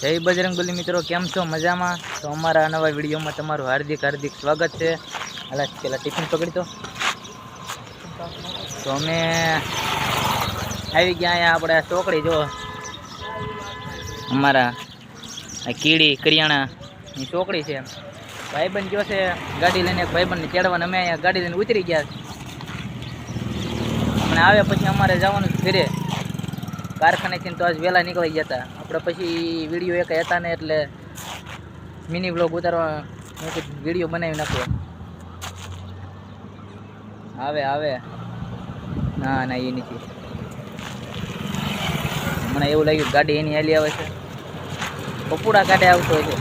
જય બજરંગબલી મિત્રો, કેમ છો? મજામાં? તો અમારા નવા વિડીયોમાં તમારું હાર્દિક હાર્દિક સ્વાગત છે. હાલા પેલા ટિફિન પકડી તો અમે આવી ગયા અહીંયા આપણે ચોકડી. જો અમારા કીડી કરિયાણાની ચોકડી છે. ભાઈબંધ ગયો છે ગાડી લઈને, ભાઈબંધને ચડવાને અમે અહીંયા ગાડી લઈને ઉતરી ગયા. હમણાં આવ્યા પછી અમારે જવાનું ઘરે કારખાનેથી. તો આજ વહેલા નીકળી ગયા હતા આપણે. પછી વિડીયો એક હતા ને એટલે મિની બ્લોગ ઉતારવા વિડીયો બનાવી નાખ્યો. આવે ના એ નથી. મને એવું લાગ્યું ગાડી એની હાલી આવે છે. પપુડા કાઢે આવતો હોય છે.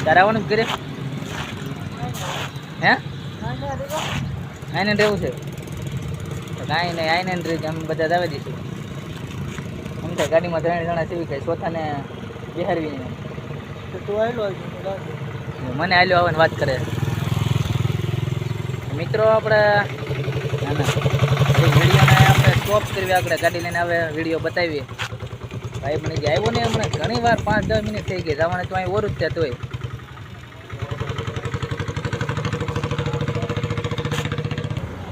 તારે આવવાનું ઘરે? હે આઈને રહેવું છે? કાંઈ નહીં, આઈને રહી અમે બધા જ આવી દઈશું. એમ થાય ગાડીમાં 3 જણા સેવી કાંઈ ચોથાને બિહારવી નહીં. તું આવેલો મને આવેલો આવવાની વાત કરે મિત્રો. આપણે વિડીયોને આપણે સ્ટોપ કરવી, આપણે ગાડી લઈને આવે વિડીયો બતાવીએ. ભાઈ બની જાય આવ્યો ને હમણાં ઘણી વાર 5-10 મિનિટ થઈ ગઈ જવાને. તો અહીં ઓરું જ ત્યાં તોય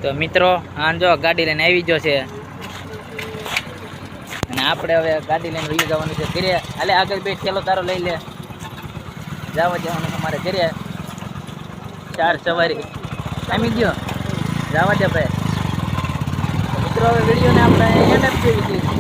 તો મિત્રો આ જો ગાડી લઈને આવી ગયો છે. અને આપણે હવે ગાડી લઈને વહી જવાનું છે ઘરે. હાલે આગળ બે ઠેલો તારો લઈ લે. જવાનું અમારે ઘરે. 4 સવારી આવી ગયો. જવા દે ભાઈ. મિત્રો હવે વિડીયોને આપણે એન્ડ જ કરી દઈશું.